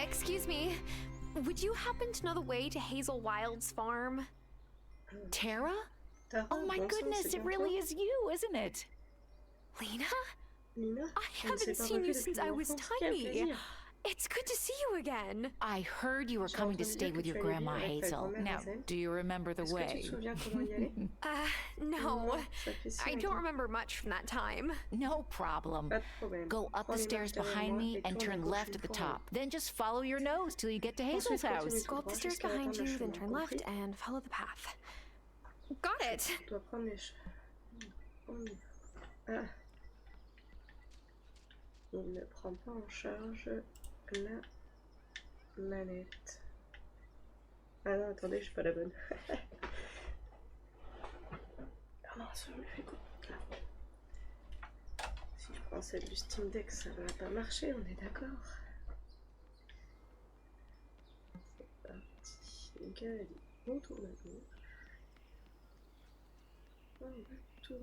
Excuse me. Would you happen to know the way to Hazel Wild's farm? Tara? Tara, Oh my bon sang, goodness, c'est it bien really toi. is you, isn't it? Lena? Lina, I on ne s'est haven't pas seen revus you depuis since I was l'enfance. Quel tiny. plaisir. It's good to see you again. I heard you were J'ai coming to entendu stay dire with que your tu allais grandma vivre avec ta Hazel. grand-mère Now, Hazel. do you remember the Est-ce que tu te way? souviens comment y aller? No. Non, ça fait si I don't longtemps. remember much from that time. No problem. Pas de problème. Go up Prends the les stairs marches derrière behind moi me et and tourne à turn gauche left une at the fois en top. Then just follow your nose till you get to Hazel's Ensuite, house. continue Go tout up the droit stairs jusqu'à la behind fin de you, then chemin, turn left compris? and follow the path. Got it. Tu dois prendre les chemins. Ah. Il ne prend pas en charge la manette. Ah non, attendez, je suis pas la bonne. Ah mince, je me fais quoi? Si je prends celle du Steam Deck, ça va pas marcher, on est d'accord. C'est parti. Gali, on tourne à gauche. On va tout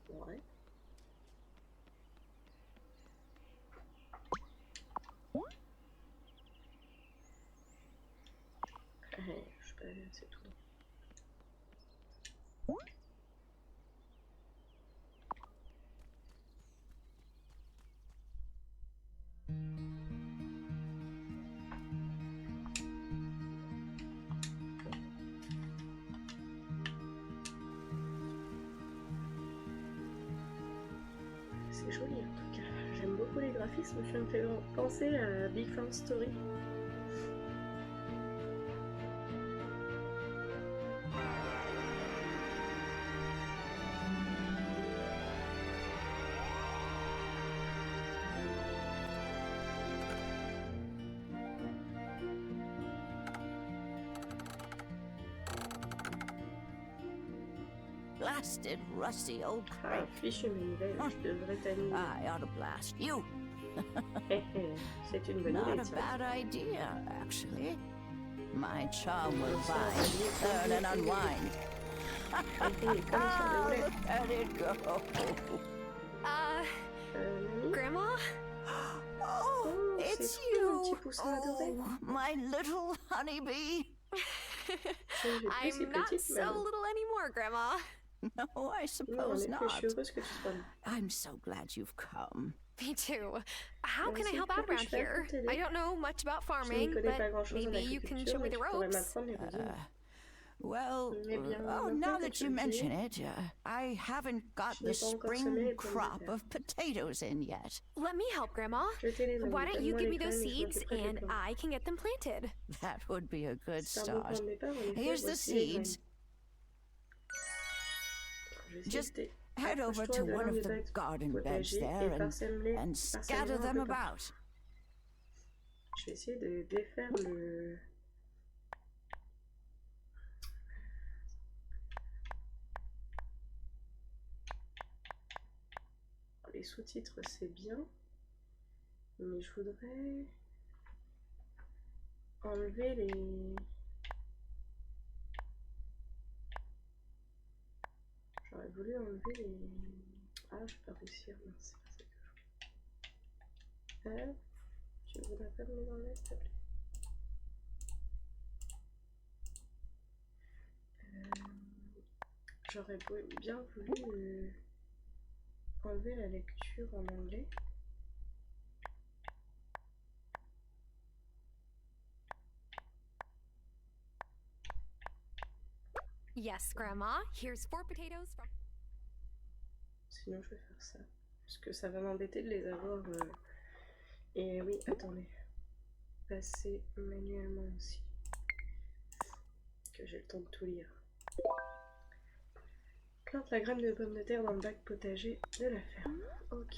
droit. Ouais. Je suis pas allée, c'est tout. C'est joli en tout cas. J'aime beaucoup les graphismes, ça me fait penser à Big Fun Story. Blasted, rusty old Ah, crate. fichu manivelle, je devrais t'animer. I ought to blast you. C'est une bonne Not idée, a tiens. bad idea, actually. My charm will bind, turn and unwind. Comme ça Ah, devrait. look at it go. Nani? Grandma? Oh, Oh, it's c'est trop un petit you. poussin adoré. Oh, my little honeybee. J'ai plus si I'm not petite, so mais bon. little anymore, Grandma. No, I Non, en suppose effet, je suis not. heureuse que tu sois là. I'm so glad you've come. Me too. How can I Vas-y, help out que around puis-je faire here? pour t'aider? I don't know much about Je n'y farming, connais pas but grand-chose en maybe you can show agriculture, me mais the tu pourrais ropes. m'apprendre les rudiments. Well, Eh bien, oh, maintenant now que that tu you le dis, mention it, I haven't got je the n'ai pas encore semé spring les pommes de crop terre. of potatoes in yet. Let me help, Grandma. Je t'ai les Why don't you donne-moi give les me those graines et je seeds m'occuperai des and plantes. I can get them planted? That would be a good C'est un bon plan start. de départ, en effet, Here's the voici les graines. seeds. Je vais essayer Just de t'aider. head over Approche-toi to de one l'un of des the bacs garden beds potagers there et parsème-les and scatter un them peu partout. about. Je vais essayer de défaire le... Les sous-titres, c'est bien. Mais je voudrais enlever les... J'aurais voulu enlever les... Ah, je vais pas réussir. Non, c'est pas ça que je veux. Tu voudrais pas me les enlever, s'il te plaît? J'aurais bien voulu enlever la lecture en anglais. Yes, Grandma. Here's 4 potatoes from... Sinon, je vais faire ça. Parce que ça va m'embêter de les avoir. Et oui, attendez. Passer manuellement aussi. Que j'ai le temps de tout lire. Plante la graine de pomme de terre dans le bac potager de la ferme. Ok.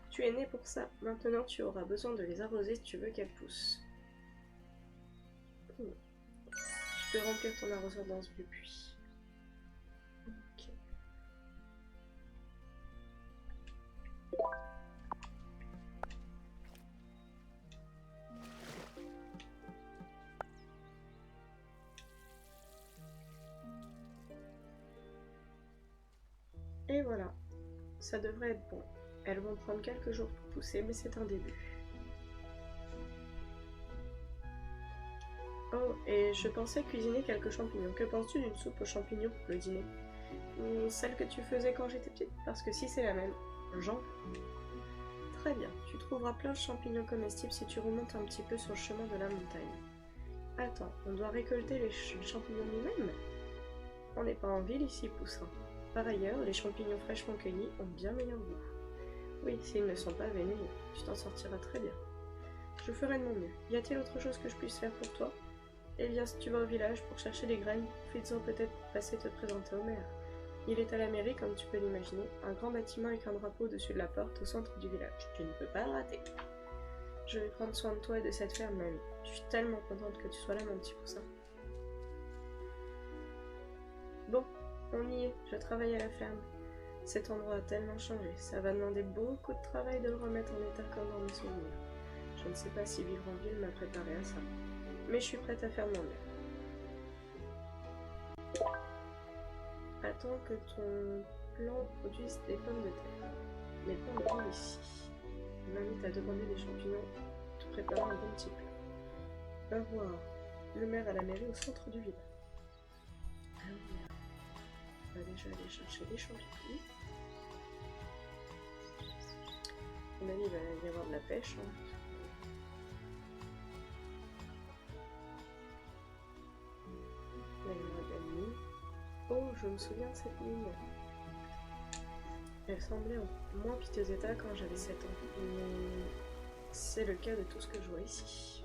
Tu es né pour ça. Maintenant, tu auras besoin de les arroser si tu veux qu'elles poussent. Tu peux remplir ton arroseur dans ce vieux puits. Ok. Et voilà, ça devrait être bon. Elles vont prendre quelques jours pour pousser, mais c'est un début. Oh, et je pensais cuisiner quelques champignons. Que penses-tu d'une soupe aux champignons pour le dîner? Ou celle que tu faisais quand j'étais petite? Parce que si c'est la même, j'en veux. Très bien, tu trouveras plein de champignons comestibles si tu remontes un petit peu sur le chemin de la montagne. Attends, on doit récolter les champignons nous-mêmes? On n'est pas en ville ici, Poussin. Par ailleurs, les champignons fraîchement cueillis ont bien meilleur goût. Oui, s'ils ne sont pas vénéneux, tu t'en sortiras très bien. Je ferai de mon mieux. Y a-t-il autre chose que je puisse faire pour toi? Eh bien, si tu vas au village pour chercher des graines, profites-en peut-être pour passer te présenter au maire. Il est à la mairie, comme tu peux l'imaginer, un grand bâtiment avec un drapeau au-dessus de la porte au centre du village. Tu ne peux pas le rater. Je vais prendre soin de toi et de cette ferme, mamie. Je suis tellement contente que tu sois là, mon petit poussin. Bon, on y est. Je travaille à la ferme. Cet endroit a tellement changé. Ça va demander beaucoup de travail de le remettre en état comme dans mes souvenirs. Je ne sais pas si vivre en ville m'a préparé à ça. Mais je suis prête à faire mon mieux. Attends que ton plant produise des pommes de terre. Les pommes sont ici. Mamie t'a demandé des champignons, te préparer un bon petit plat. Va voir le maire à la mairie au centre du village. Ah oui, on va déjà aller chercher les champignons. À mon avis, il va y avoir de la pêche. Hein. Là, il y aura de la mine. Oh, je me souviens de cette mine. Elle semblait en moins piteux état quand j'avais 7 ans. Mais c'est le cas de tout ce que je vois ici.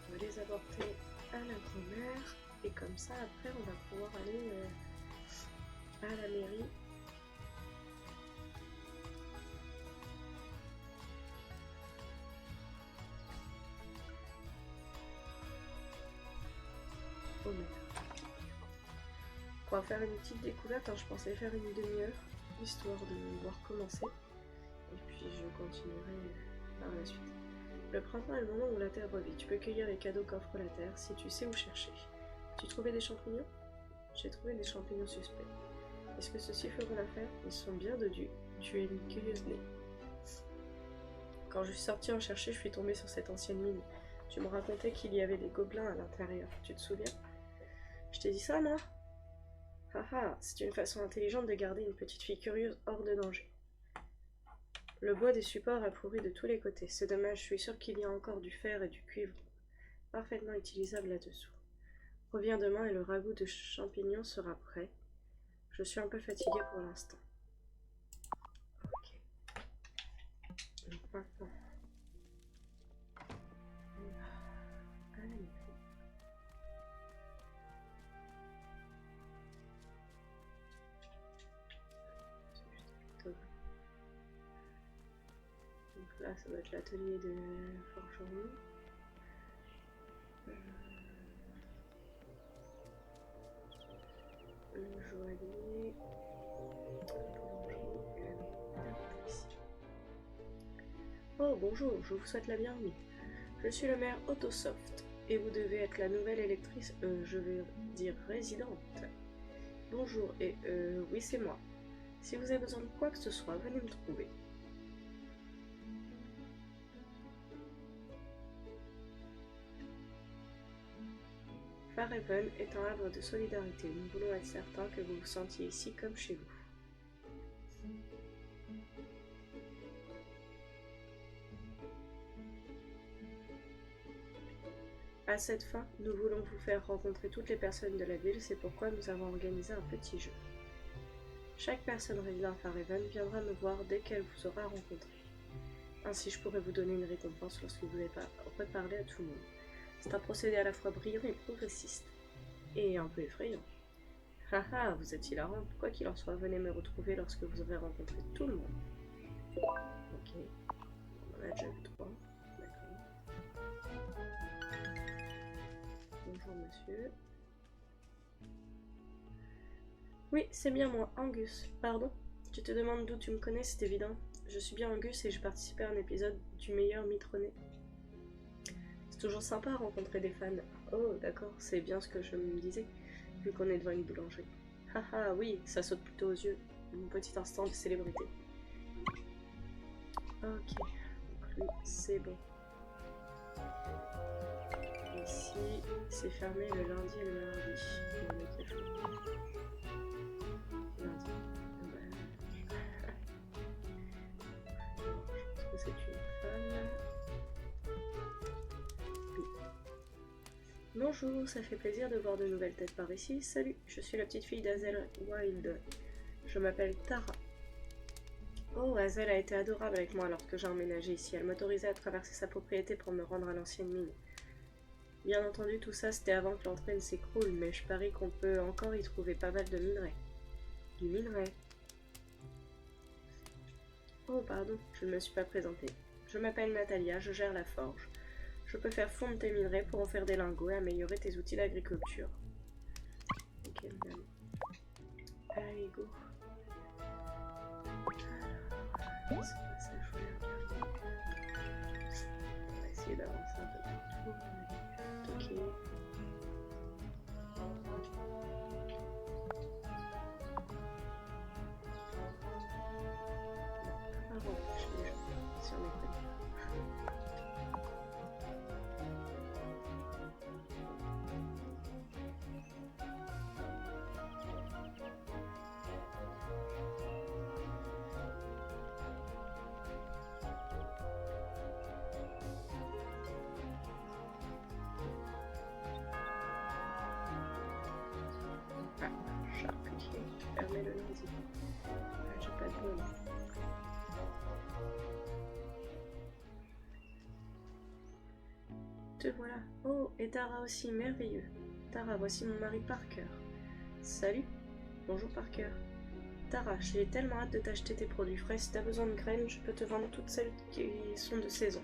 On va les apporter à la grand-mère. Et comme ça, après, on va pouvoir aller à la mairie. Au maire. On va faire une petite découverte. Hein. Je pensais faire une demi-heure, histoire de voir commencer. Et puis je continuerai par la suite. Le printemps est le moment où la terre revit. Tu peux cueillir les cadeaux qu'offre la terre si tu sais où chercher. Tu trouvais des champignons? J'ai trouvé des champignons suspects. Est-ce que ceux-ci feront l'affaire? Ils sont bien dodus. Tu es une curieuse née. Quand je suis sortie en chercher, je suis tombée sur cette ancienne mine. Tu me racontais qu'il y avait des gobelins à l'intérieur. Tu te souviens? Je t'ai dit ça, non? Haha, c'est une façon intelligente de garder une petite fille curieuse hors de danger. Le bois des supports a pourri de tous les côtés. C'est dommage, je suis sûre qu'il y a encore du fer et du cuivre parfaitement utilisables là-dessous. Reviens demain et le ragoût de champignons sera prêt. Je suis un peu fatiguée pour l'instant. Ok. Donc maintenant... Allez. Donc là, ça va être l'atelier de forgeron. Le joaillier. Oh, bonjour, je vous souhaite la bienvenue. Je suis le maire Autosoft et vous devez être la nouvelle électrice, je vais dire résidente. Bonjour, et oui, c'est moi. Si vous avez besoin de quoi que ce soit, venez me trouver. Fairhaven est un havre de solidarité. Nous voulons être certains que vous vous sentiez ici comme chez vous. À cette fin, nous voulons vous faire rencontrer toutes les personnes de la ville, c'est pourquoi nous avons organisé un petit jeu. Chaque personne résidant à Fairhaven viendra me voir dès qu'elle vous aura rencontré. Ainsi, je pourrai vous donner une récompense lorsque vous aurez parlé à tout le monde. C'est un procédé à la fois brillant et progressiste. Et un peu effrayant. Haha, vous êtes hilarant. Quoi qu'il en soit, venez me retrouver lorsque vous aurez rencontré tout le monde. Ok. On en a déjà vu 3. D'accord. Bonjour monsieur. Oui, c'est bien moi, Angus. Pardon? Tu te demandes d'où tu me connais, c'est évident. Je suis bien Angus et j'ai participé à un épisode du meilleur mitronné. C'est toujours sympa à rencontrer des fans. Oh, d'accord, c'est bien ce que je me disais, vu qu'on est devant une boulangerie. Haha, oui, ça saute plutôt aux yeux. Mon petit instant de célébrité. Ok, donc lui, c'est bon. Ici, c'est fermé le lundi et le mardi. On va mettre les choses. Lundi. Je pense que c'est une femme. Oui. Bonjour, ça fait plaisir de voir de nouvelles têtes par ici. Salut, je suis la petite fille d'Hazel Wild. Je m'appelle Tara. Oh, Hazel a été adorable avec moi lorsque j'ai emménagé ici. Elle m'autorisait à traverser sa propriété pour me rendre à l'ancienne mine. Bien entendu, tout ça c'était avant que l'entrée ne s'écroule, mais je parie qu'on peut encore y trouver pas mal de minerais. Du minerai. Oh, pardon, je ne me suis pas présentée. Je m'appelle Natalia, je gère la forge. Je peux faire fondre tes minerais pour en faire des lingots et améliorer tes outils d'agriculture. Ok, madame. Allez, go. Alors, c'est pas ça, je voulais regarder. On va essayer d'avancer un peu partout. Ok. Ah bon, je suis déjà si on est prêt. Ah, charcutier, fermez le lundi. Ah, j'ai pas de bol. Te voilà. Oh, et Tara aussi, merveilleux. Tara, voici mon mari Parker. Salut. Bonjour Parker. Tara, j'ai tellement hâte de t'acheter tes produits frais. Si t'as besoin de graines, je peux te vendre toutes celles qui sont de saison.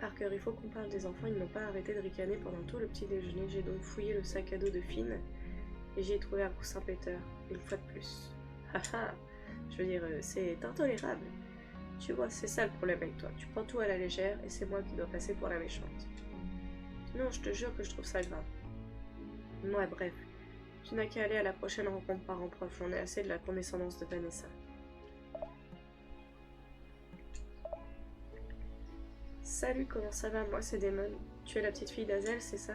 Parker, il faut qu'on parle des enfants, ils n'ont pas arrêté de ricaner pendant tout le petit déjeuner. J'ai donc fouillé le sac à dos de Finn et j'y ai trouvé un coussin Peter, une fois de plus. Haha, je veux dire, c'est intolérable. Tu vois, c'est ça le problème avec toi. Tu prends tout à la légère et c'est moi qui dois passer pour la méchante. Non, je te jure que je trouve ça grave. Ouais, bref. Tu n'as qu'à aller à la prochaine rencontre parents-prof. J'en ai assez de la condescendance de Vanessa. Salut, comment ça va? Moi, c'est Damon. Tu es la petite fille d'Hazel, c'est ça?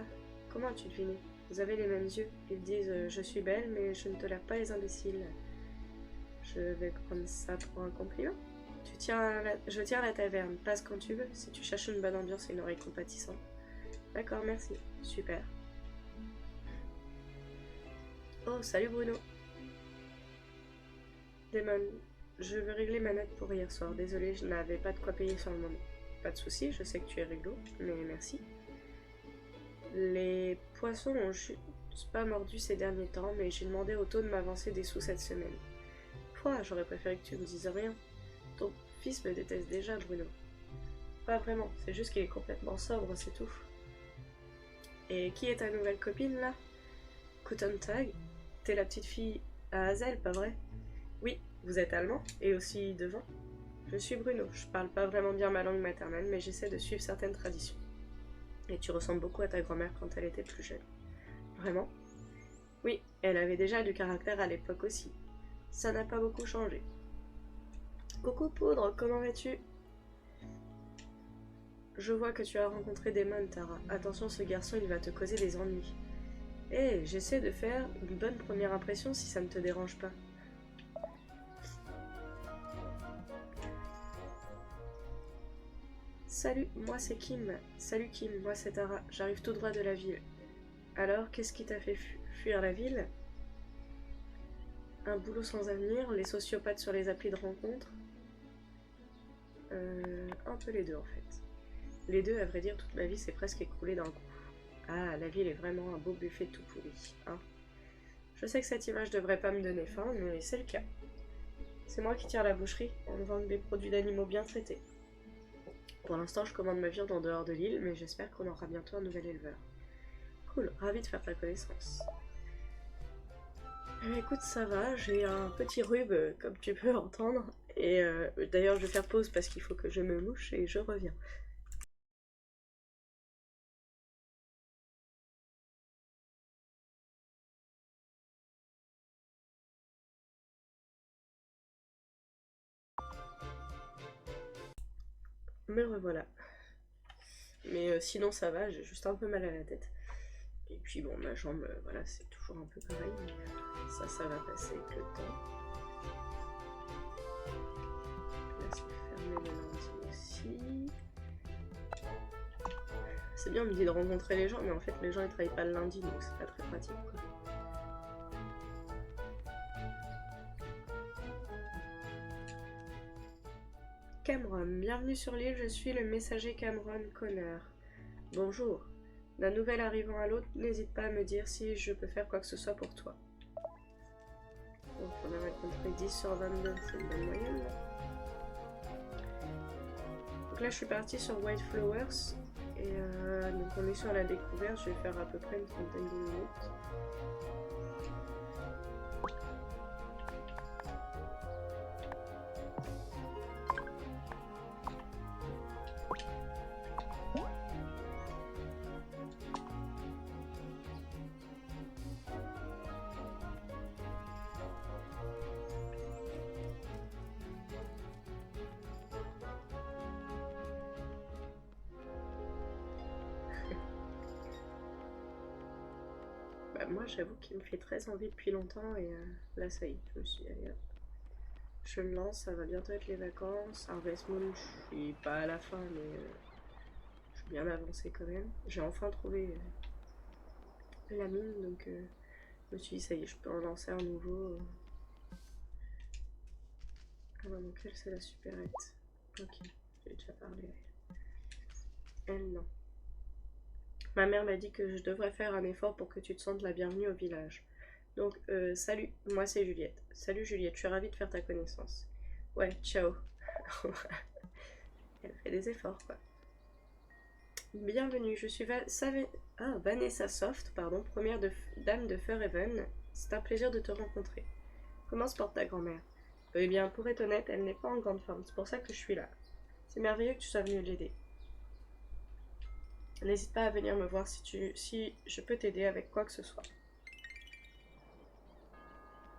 Comment as-tu deviné? Vous avez les mêmes yeux. Ils disent je suis belle, mais je ne tolère pas les imbéciles. Je vais prendre ça pour un compliment. Je tiens à la taverne. Passe quand tu veux. Si tu cherches une bonne ambiance et une oreille compatissante. D'accord, merci. Super. Oh, salut Bruno. Damon, je veux régler ma note pour hier soir. Désolé, je n'avais pas de quoi payer sur le moment. Pas de soucis, je sais que tu es réglo, mais merci. Les poissons ont juste pas mordu ces derniers temps, mais j'ai demandé au taux de m'avancer des sous cette semaine. Quoi, j'aurais préféré que tu me dises rien. Ton fils me déteste déjà, Bruno. Pas vraiment, c'est juste qu'il est complètement sobre, c'est tout. Et qui est ta nouvelle copine, là? Cotton Tag? T'es la petite fille à Hazel, pas vrai? Oui, vous êtes allemand, et aussi devant. Je suis Bruno, je parle pas vraiment bien ma langue maternelle, mais j'essaie de suivre certaines traditions. Et tu ressembles beaucoup à ta grand-mère quand elle était plus jeune. Vraiment? Oui, elle avait déjà du caractère à l'époque aussi. Ça n'a pas beaucoup changé. Coucou Poudre, comment vas-tu? Je vois que tu as rencontré Damon, Tara. Attention, ce garçon, il va te causer des ennuis. Eh, j'essaie de faire une bonne première impression si ça ne te dérange pas. Salut, moi c'est Kim. Salut Kim, moi c'est Tara. J'arrive tout droit de la ville. Alors, qu'est-ce qui t'a fait fuir la ville? Un boulot sans avenir, les sociopathes sur les applis de rencontre? Un peu les deux en fait. Les deux, à vrai dire, toute ma vie s'est presque écroulée d'un coup. Ah, la ville est vraiment un beau buffet tout pourri, hein. Je sais que cette image devrait pas me donner faim, mais c'est le cas. C'est moi qui tiens la boucherie, on vend des produits d'animaux bien traités. Pour l'instant, je commande ma viande en dehors de l'île, mais j'espère qu'on aura bientôt un nouvel éleveur. Cool, ravi de faire ta connaissance. Écoute, ça va, j'ai un petit rhume, comme tu peux entendre. Et d'ailleurs, je vais faire pause parce qu'il faut que je me mouche et je reviens. Me revoilà. Mais sinon, ça va, j'ai juste un peu mal à la tête. Et puis bon, ma jambe, voilà, c'est toujours un peu pareil. Mais ça va passer avec le temps. Là, c'est fermé le lundi aussi. C'est bien, on me dit de rencontrer les gens, mais en fait, les gens ils travaillent pas le lundi, donc c'est pas très pratique, quoi. Cameron, bienvenue sur l'île, je suis le messager Cameron Connor. Bonjour. D'un nouvel arrivant à l'autre, n'hésite pas à me dire si je peux faire quoi que ce soit pour toi. Donc on a rencontré 10 sur 22, c'est une bonne moyenne, là. Donc là je suis partie sur White Flowers, et donc on est sur la découverte, je vais faire à peu près une trentaine de minutes. Bah, moi j'avoue qu'il me fait très envie depuis longtemps et là ça y est, je me suis dit allez hop. Je me lance, ça va bientôt être les vacances. Harvest Moon, je suis pas à la fin mais je suis bien avancée quand même. J'ai enfin trouvé la mine donc je me suis dit ça y est, je peux en lancer un nouveau. Ah non, donc elle c'est la supérette. Ok, j'ai déjà parlé à elle. Elle non. Ma mère m'a dit que je devrais faire un effort pour que tu te sentes la bienvenue au village. Donc, salut, moi c'est Juliette. Salut Juliette, je suis ravie de faire ta connaissance. Ouais, ciao. Elle fait des efforts, quoi. Bienvenue, je suis Vanessa Soft, pardon, première dame de Fairhaven. C'est un plaisir de te rencontrer. Comment se porte ta grand-mère? Eh bien, pour être honnête, elle n'est pas en grande forme, c'est pour ça que je suis là. C'est merveilleux que tu sois venue l'aider. N'hésite pas à venir me voir si je peux t'aider avec quoi que ce soit.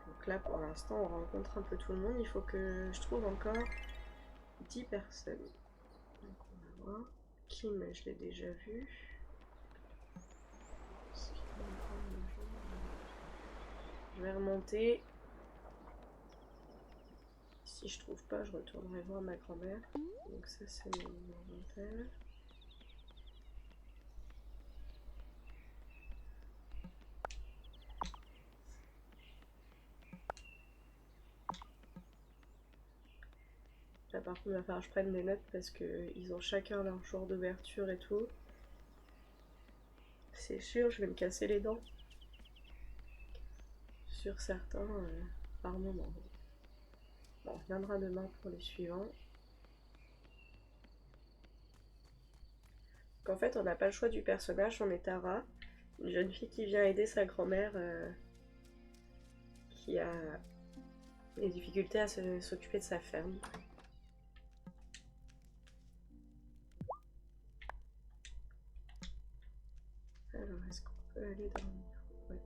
Donc là, pour l'instant, on rencontre un peu tout le monde. Il faut que je trouve encore 10 personnes. Donc on va voir. Kim, je l'ai déjà vu. Je vais remonter. Si je trouve pas, je retournerai voir ma grand-mère. Donc ça, c'est mon inventaire. Là, par contre, il va falloir que je prenne des notes parce qu'ils ont chacun leur jour d'ouverture et tout. C'est sûr, je vais me casser les dents. Sur certains, par moment. Bon, on reviendra demain pour les suivants. Donc en fait, on n'a pas le choix du personnage, on est Tara, une jeune fille qui vient aider sa grand-mère qui a des difficultés à s'occuper de sa ferme. Alors, est-ce qu'on peut aller dormir? Ouais.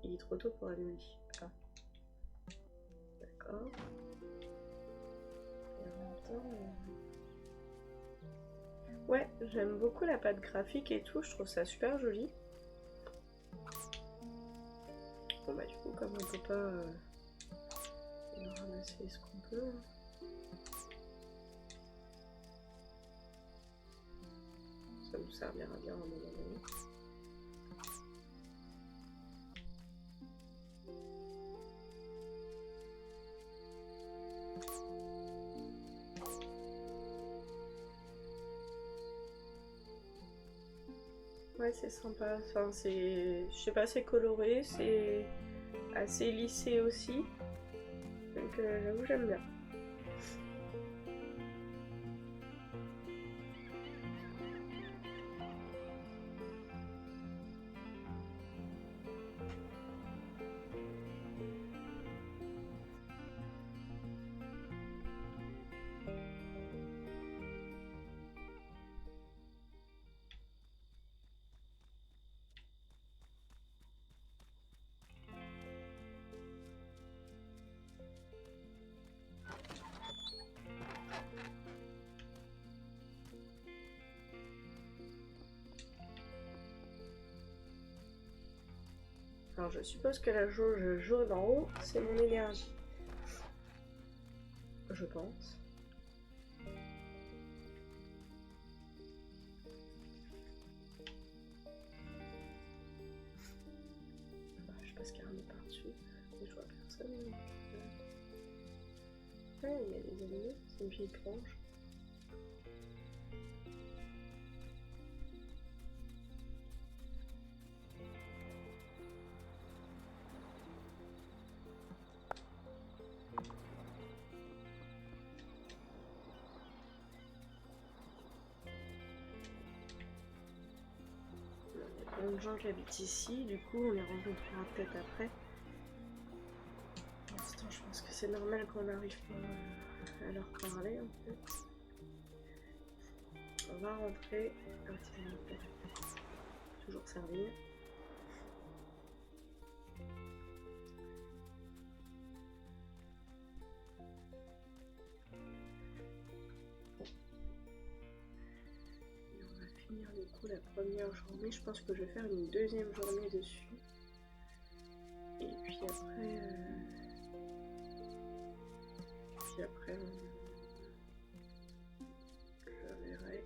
Il est trop tôt pour aller au lit. Ah. D'accord. Et en même temps... Ouais, j'aime beaucoup la patte graphique et tout, je trouve ça super joli. Bon bah du coup, comme on peut pas ramasser ce qu'on peut... Ça nous servira bien à un moment donné. Ouais, c'est sympa. Enfin, c'est... Je sais pas, c'est coloré, c'est assez lissé aussi. Donc j'avoue, j'aime bien. Alors je suppose que la jauge jaune en haut, c'est mon énergie. Je pense. Bah, je sais pas ce qu'il y a un par-dessus, mais je vois personne. Ah, il y a des animaux, c'est une vieille planche. Il y a plein de gens qui habitent ici, du coup on les rencontrera peut-être après. Pour l'instant je pense que c'est normal qu'on n'arrive pas à leur parler en fait. On va rentrer. Ah, toujours servir. Et on va finir du coup la première journée. Je pense que je vais faire une deuxième journée dessus. Et puis après... je verrai.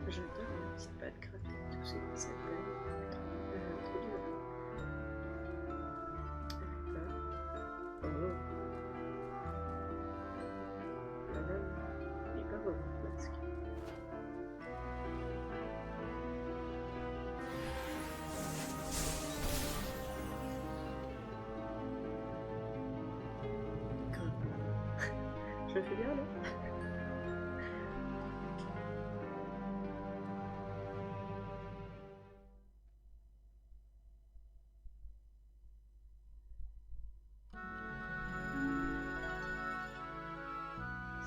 J'adore la petite pâte grattée, tout ce qui s'appelle. Trop dur. Oh. Madame, il est pas beau votre masque. Je le fais bien, non?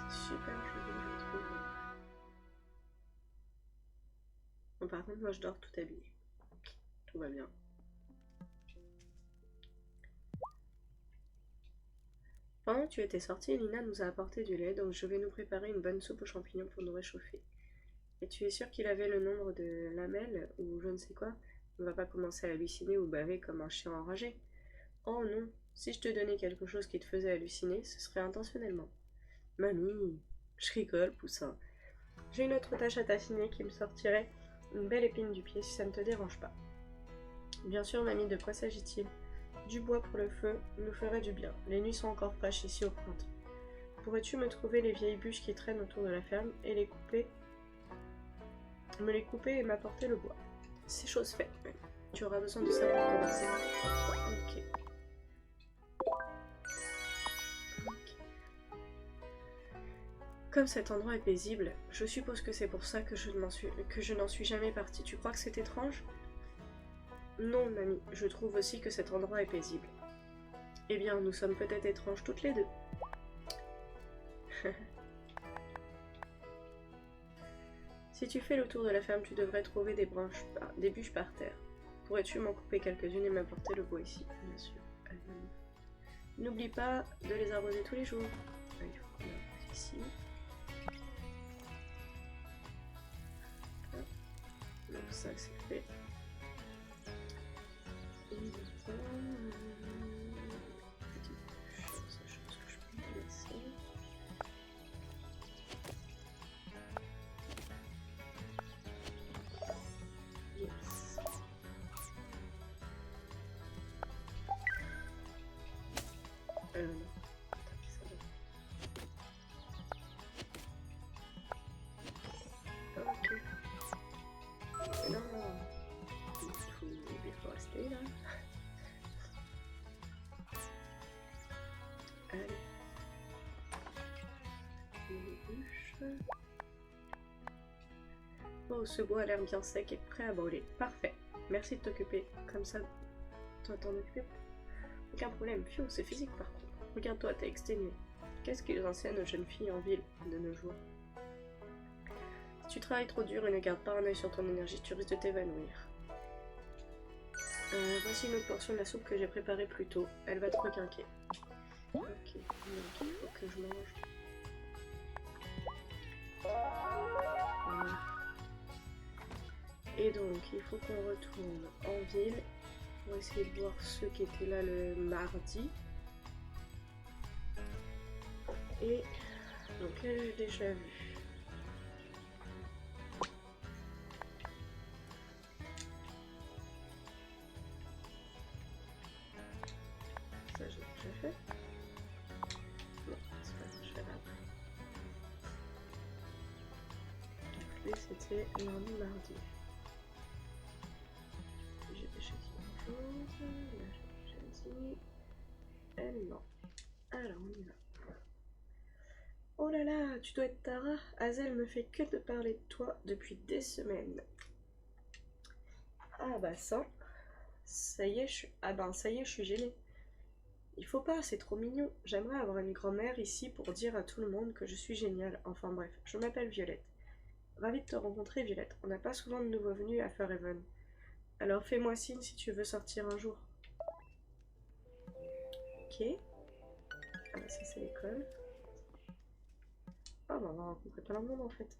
Super joli, je trouve. Bon, par contre, moi je dors tout habillée. Tout va bien. Pendant que tu étais sortie, Lina nous a apporté du lait, donc je vais nous préparer une bonne soupe aux champignons pour nous réchauffer. Et tu es sûr qu'il avait le nombre de lamelles ou je ne sais quoi? On va pas commencer à halluciner ou baver comme un chien enragé. Oh non, si je te donnais quelque chose qui te faisait halluciner, ce serait intentionnellement. Mamie, je rigole, poussin. J'ai une autre tâche à t'assigner qui me sortirait une belle épine du pied si ça ne te dérange pas. Bien sûr, mamie, de quoi s'agit-il? Du bois pour le feu nous ferait du bien. Les nuits sont encore fraîches ici au printemps. Pourrais-tu me trouver les vieilles bûches qui traînent autour de la ferme et les couper, me les couper et m'apporter le bois? C'est chose faite. Tu auras besoin de ça pour commencer. Ok. Comme cet endroit est paisible, je suppose que c'est pour ça que je n'en suis jamais partie. Tu crois que c'est étrange? Non, mamie, je trouve aussi que cet endroit est paisible. Eh bien, nous sommes peut-être étranges toutes les deux. Si tu fais le tour de la ferme, tu devrais trouver des bûches par terre. Pourrais-tu m'en couper quelques-unes et m'apporter le bois ici? Bien sûr. N'oublie pas de les arroser tous les jours. Il faut qu'on arrose ici. Donc ça c'est fait. Et petite bûche, ça je pense que je peux le laisser. Yes. Non. Ok. Non, il faut rester là. Allez. Les bûches. Oh, ce bois a l'air bien sec et prêt à brûler. Parfait. Merci de t'occuper. Comme ça, toi t'en occuper. Aucun problème. Phew, c'est physique par contre. Regarde-toi, t'es exténué. Qu'est-ce qu'ils enseignent aux jeunes filles en ville de nos jours? Si tu travailles trop dur et ne gardes pas un œil sur ton énergie, tu risques de t'évanouir. Voici une autre portion de la soupe que j'ai préparée plus tôt. Elle va te requinquer. Ok, donc il faut que je mange. Voilà. Et donc, il faut qu'on retourne en ville pour essayer de voir ceux qui étaient là le mardi. Et donc là, j'ai déjà vu. Ça, j'ai déjà fait. Non, c'est pas ça, je fais après. Donc, lui, c'était lundi, mardi. J'ai déjà dit une chose. Là, j'ai déjà dit. Elle, non. Alors, on y va. Oh là là, tu dois être Tara. Hazel me fait que de parler de toi depuis des semaines. Ah bah ça y est, ça y est, je suis gênée. Il faut pas, c'est trop mignon. J'aimerais avoir une grand-mère ici pour dire à tout le monde que je suis géniale. Enfin bref, je m'appelle Violette. Ravie de te rencontrer, Violette. On n'a pas souvent de nouveaux venus à Fairhaven. Alors fais-moi signe si tu veux sortir un jour. Ok. Ah bah ça c'est l'école. Ah bah on va rencontrer plein de monde en fait.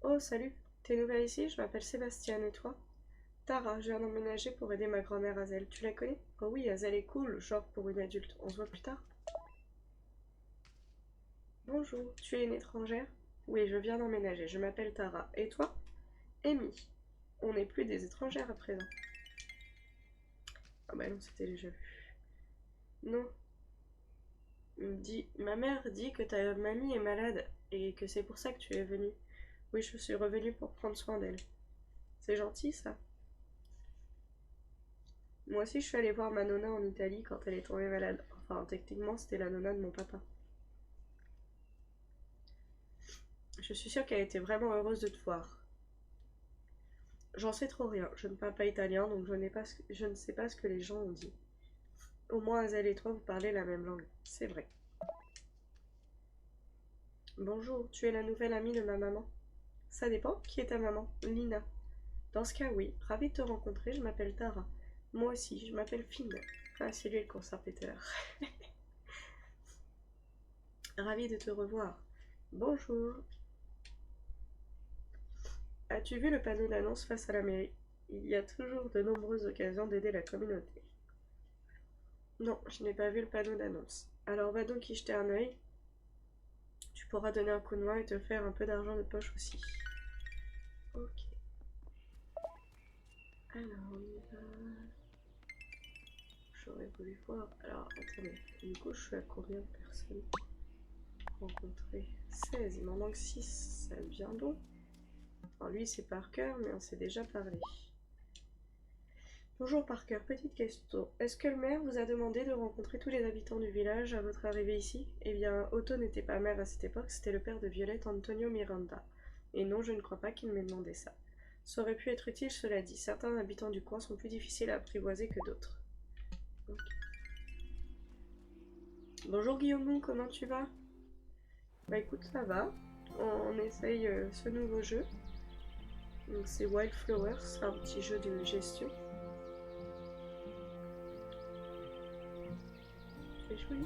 Oh salut, t'es nouvelle ici? Je m'appelle Sébastien et toi? Tara, je viens d'emménager pour aider ma grand-mère Hazel. Tu la connais? Oh oui, Hazel est cool, genre pour une adulte. On se voit plus tard? Bonjour, tu es une étrangère? Oui, je viens d'emménager. Je m'appelle Tara. Et toi? Amy. On n'est plus des étrangères à présent. Ah bah non, c'était déjà vu. Non. Ma mère dit que ta mamie est malade et que c'est pour ça que tu es venue. Oui, je suis revenue pour prendre soin d'elle. C'est gentil, ça. Moi aussi, je suis allée voir ma nonna en Italie quand elle est tombée malade. Enfin, techniquement, c'était la nonna de mon papa. Je suis sûre qu'elle était vraiment heureuse de te voir. J'en sais trop rien. Je ne parle pas italien, donc je ne sais pas ce que les gens ont dit. Au moins, Hazel et toi, vous parlez la même langue. C'est vrai. Bonjour, tu es la nouvelle amie de ma maman? Ça dépend. Qui est ta maman? Lina. Dans ce cas, oui. Ravie de te rencontrer, je m'appelle Tara. Moi aussi, je m'appelle Finn. Ah, c'est lui le conservateur. Ravie de te revoir. Bonjour. As-tu vu le panneau d'annonce face à la mairie? Il y a toujours de nombreuses occasions d'aider la communauté. Non, je n'ai pas vu le panneau d'annonce. Alors va donc y jeter un œil. Tu pourras donner un coup de main et te faire un peu d'argent de poche aussi. Ok. Alors, on y va. J'aurais voulu voir. Alors, attendez. Du coup, je suis à combien de personnes rencontrées? 16. Il m'en manque 6. Ça devient long. Alors, lui, c'est Parker, mais on s'est déjà parlé. Bonjour Parker, petite question. Est-ce que le maire vous a demandé de rencontrer tous les habitants du village à votre arrivée ici? Eh bien, Otto n'était pas maire à cette époque, c'était le père de Violette, Antonio Miranda. Et non, je ne crois pas qu'il m'ait demandé ça. Ça aurait pu être utile, cela dit. Certains habitants du coin sont plus difficiles à apprivoiser que d'autres. Okay. Bonjour Guillaume, comment tu vas? Bah écoute, ça va. On essaye ce nouveau jeu. Donc c'est Wildflowers, c'est un petit jeu de gestion. C'est joli.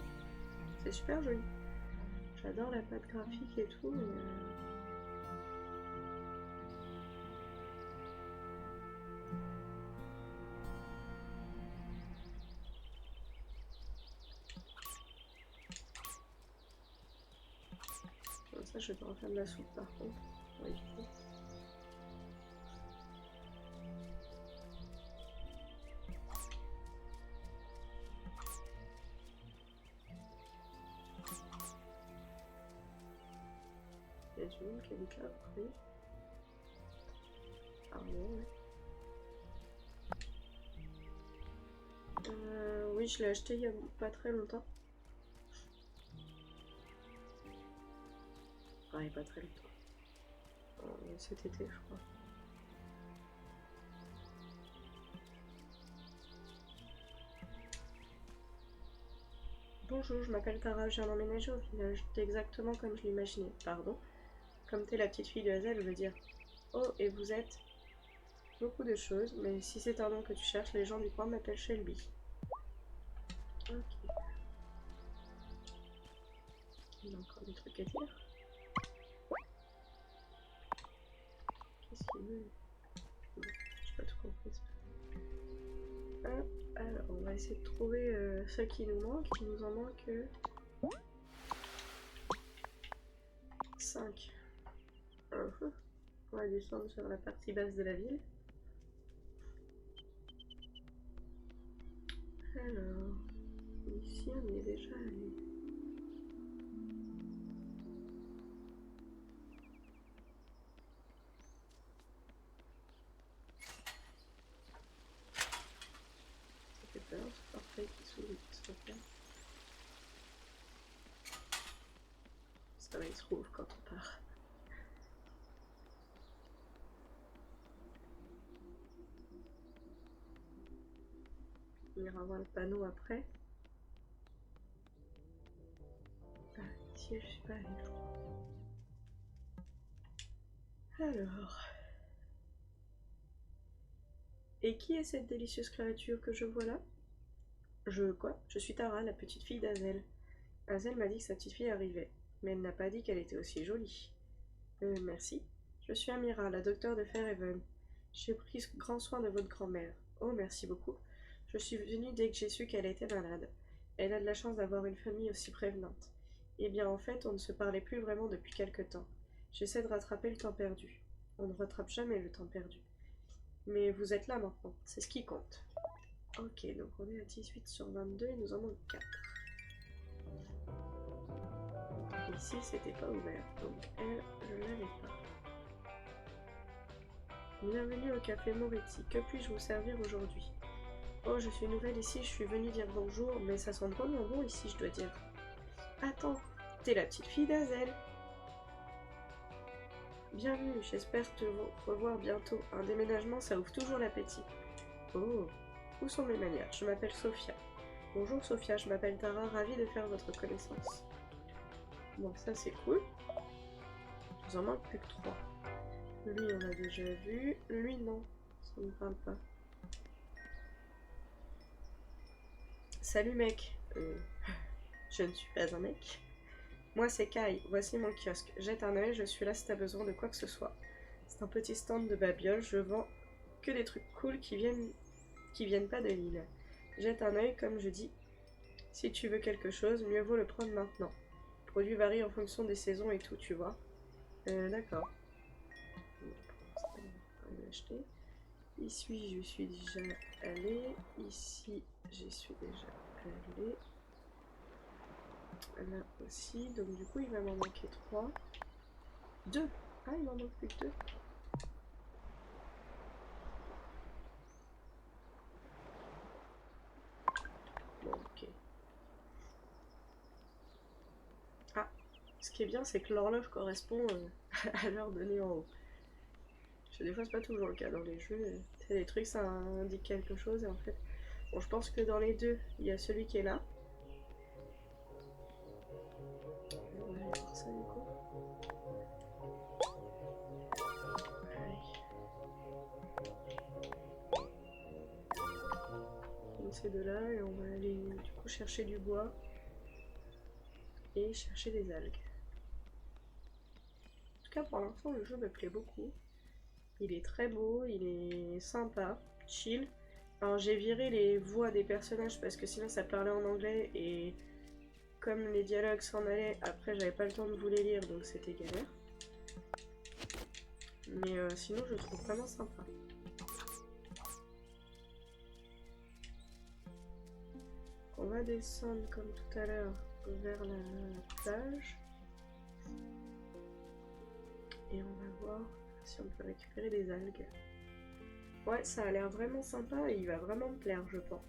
C'est super joli. J'adore la patte graphique et tout. Comme ça, je vais pas refaire de la soupe par contre. Pour éviter. Il y a du monde qui habite là, oui. Pardon, ouais. Oui, je l'ai acheté il y a pas très longtemps. Ah, il n'y a pas très longtemps. Cet été, je crois. Bonjour, je m'appelle Tara, je viens d'emménager au village. T'es exactement comme je l'imaginais. Pardon. Comme t'es la petite fille de Hazel, je veux dire. Oh, et vous êtes beaucoup de choses, mais si c'est un nom que tu cherches, les gens du coin m'appellent Shelby. Ok. Il y a encore des trucs à dire. Qu'est-ce qu'il veut? Bon, j'ai pas tout compris. Hop, alors on va essayer de trouver ce qui nous manque. Il nous en manque 5. On va descendre sur la partie basse de la ville. Alors, ici on y est déjà allé. Ça fait peur, ce portail qui s'ouvre et qui se referme. Ça va, il se rouvre quand on part. On ira voir le panneau après. Ah, ici je suis pas allée, je crois. Alors. Et qui est cette délicieuse créature que je vois là? Quoi? Je suis Tara, la petite fille d'Hazel. Hazel m'a dit que sa petite fille arrivait, mais elle n'a pas dit qu'elle était aussi jolie. Merci. Je suis Amira, la docteure de Fairhaven. J'ai pris grand soin de votre grand-mère. Oh, merci beaucoup. Je suis venue dès que j'ai su qu'elle était malade. Elle a de la chance d'avoir une famille aussi prévenante. Eh bien, en fait, on ne se parlait plus vraiment depuis quelque temps. J'essaie de rattraper le temps perdu. On ne rattrape jamais le temps perdu. Mais vous êtes là maintenant, c'est ce qui compte. Ok, donc on est à 18 sur 22, il nous en manque 4. Ici, c'était pas ouvert, donc elle, je l'avais pas. Bienvenue au café Moretti, que puis-je vous servir aujourd'hui? Oh, je suis nouvelle ici, je suis venue dire bonjour, mais ça sent drôlement bon ici, je dois dire. Attends, t'es la petite fille d'Hazel. Bienvenue, j'espère te revoir bientôt. Un déménagement, ça ouvre toujours l'appétit. Oh, où sont mes manières? Je m'appelle Sophia. Bonjour Sophia, je m'appelle Tara, ravie de faire votre connaissance. Bon, ça c'est cool. Il nous en manque plus que 3. Lui, on l'a déjà vu. Lui, non. Ça ne me parle pas. Salut mec. Je ne suis pas un mec. Moi c'est Kai, voici mon kiosque. Jette un œil, je suis là si t'as besoin de quoi que ce soit. C'est un petit stand de babiole, je vends que des trucs cool qui viennent pas de l'île. Jette un œil, comme je dis. Si tu veux quelque chose, mieux vaut le prendre maintenant. Les produits varient en fonction des saisons et tout, tu vois. D'accord. On va l'acheter. Ici, je suis déjà allée. Ici, j'y suis déjà allée. Là aussi. Donc, du coup, il va m'en manquer 3. 2. Ah, il m'en manque plus que 2. Bon, ok. Ah, ce qui est bien, c'est que l'horloge correspond à l'heure donnée en haut. Parce que des fois, c'est pas toujours le cas dans les jeux. C'est des trucs, ça indique quelque chose. Et en fait, bon, je pense que dans les deux, il y a celui qui est là. On va aller voir ça du coup. Donc c'est de là et on va aller du coup chercher du bois et chercher des algues. En tout cas, pour l'instant, le jeu me plaît beaucoup. Il est très beau, il est sympa, chill. Alors j'ai viré les voix des personnages parce que sinon ça parlait en anglais et comme les dialogues s'en allaient, après j'avais pas le temps de vous les lire donc c'était galère. Mais sinon je le trouve vraiment sympa. On va descendre comme tout à l'heure vers la plage. Et on va voir si on peut récupérer des algues. Ouais, ça a l'air vraiment sympa et il va vraiment me plaire, je pense.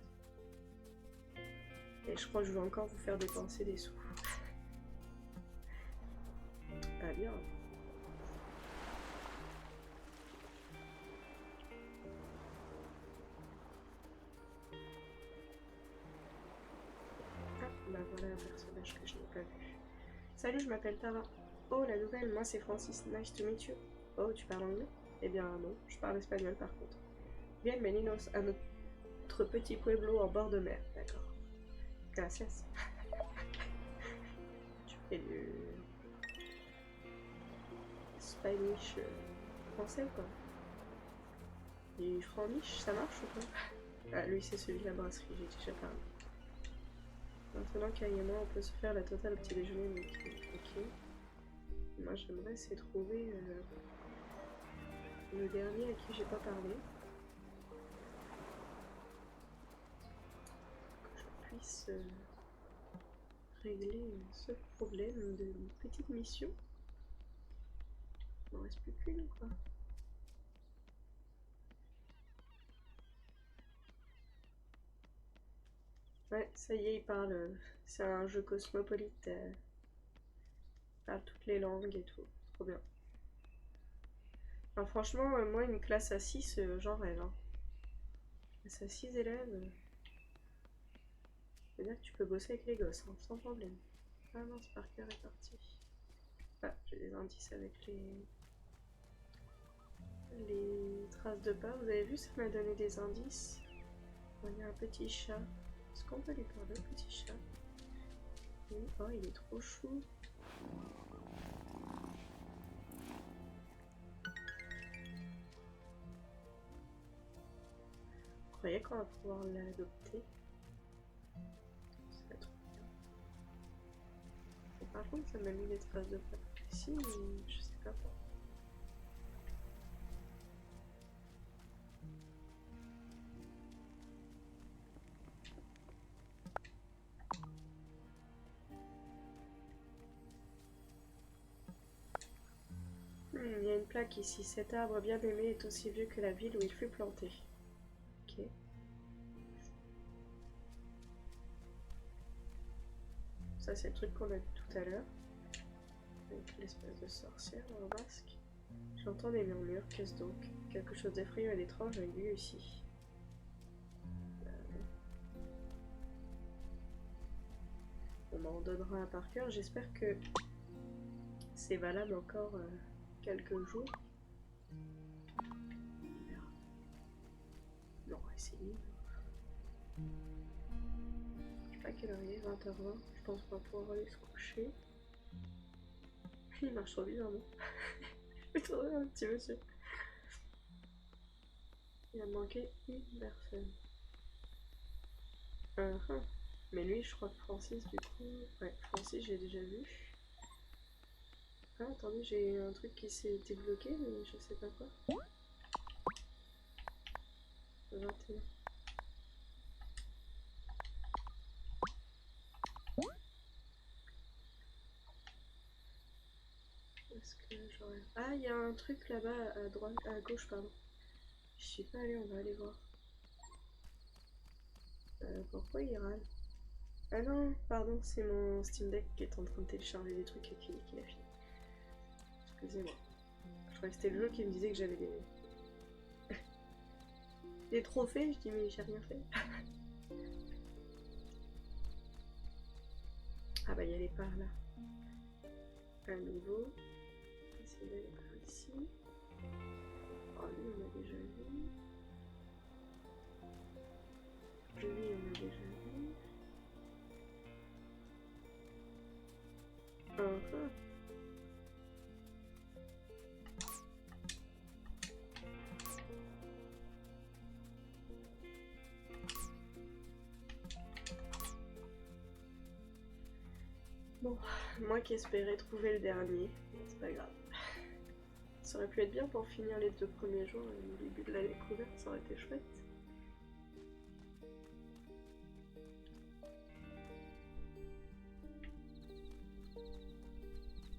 Et je crois que je vais encore vous faire dépenser des sous. Pas bien. Ah, Bah voilà un personnage que je n'ai pas vu. Salut, je m'appelle Tara. Oh, la nouvelle, moi c'est Francis, nice to meet you. Oh, tu parles anglais? Eh bien non, je parle espagnol par contre. Bienvenidos à notre petit pueblo en bord de mer. D'accord. Gracias. Tu fais du Spanish français quoi. Du franglish, ça marche ou pas? Ah, lui c'est celui de la brasserie, j'ai déjà parlé. Maintenant qu'Ayama, on peut se faire la totale au petit déjeuner, donc ok. Moi j'aimerais essayer de trouver le dernier à qui j'ai pas parlé. Que je puisse régler ce problème de petite mission. Il m'en reste plus qu'une quoi. Ouais, ça y est, il parle. C'est un jeu cosmopolite. Il parle toutes les langues et tout. Trop bien. Enfin, franchement, moi, une classe à 6, j'en rêve. Hein. Classe à 6 élèves, c'est-à-dire que tu peux bosser avec les gosses, hein, sans problème. Ah non, ce Parker est parti. Ah, j'ai des indices avec les traces de pas. Vous avez vu, ça m'a donné des indices. Bon, il y a un petit chat. Est-ce qu'on peut lui parler, le petit chat? Oui. Oh, il est trop chou. Vous croyez qu'on va pouvoir l'adopter? C'est trop bien. Et par contre, ça m'a mis des traces de pas ici, mais je sais pas pourquoi. Il y a une plaque ici. Cet arbre bien aimé est aussi vieux que la ville où il fut planté. Ok. Ça, c'est le truc qu'on a vu tout à l'heure. Avec l'espèce de sorcière en basque. J'entends des murmures. Qu'est-ce donc? Quelque chose d'effrayant et d'étrange a eu lieu ici. Bon, bah, on donnera un par cœur. J'espère que c'est valable encore quelques jours. Non, essayez. Je sais pas quelle heure il est, 20h20. Je pense qu'on va pouvoir aller se coucher. Il marche trop bizarrement. Je vais trouver un petit monsieur. Il a manqué une personne. Mais lui, je crois que Francis, du coup... Ouais, Francis, j'ai déjà vu. Ah, attendez, j'ai un truc qui s'est débloqué, mais je sais pas quoi. 21. Est-ce que j'aurais... Ah, il y a un truc là-bas, à droite, à gauche, pardon. Je suis pas allée, on va aller voir. Pourquoi il râle? Ah non, pardon, c'est mon Steam Deck qui est en train de télécharger des trucs et qui a fini. Excusez-moi. Je croyais que c'était le jeu qui me disait que j'avais des trophées. Je dis mais j'ai rien fait. Ah bah il y a les par là. À nouveau. Essayer d'aller par ici. Oh lui on a déjà vu. Lui on a déjà vu. Bon, moi qui espérais trouver le dernier, c'est pas grave. Ça aurait pu être bien pour finir les 2 premiers jours, au début de la découverte, ça aurait été chouette.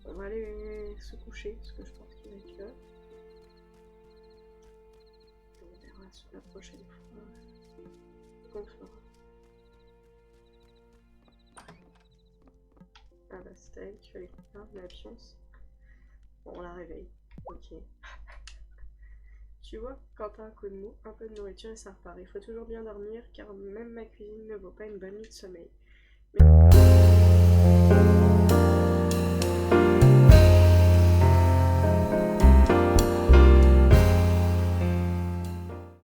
On va aller se coucher, parce que je pense qu'il est l'heure. On verra sur la prochaine fois qu'on fera. Ah bah c'était elle qui fallait faire de la pionce. Bon, on la réveille. Ok. Tu vois, quand t'as un coup de mou, un peu de nourriture et ça repart. Il faut toujours bien dormir car même ma cuisine ne vaut pas une bonne nuit de sommeil. Mais...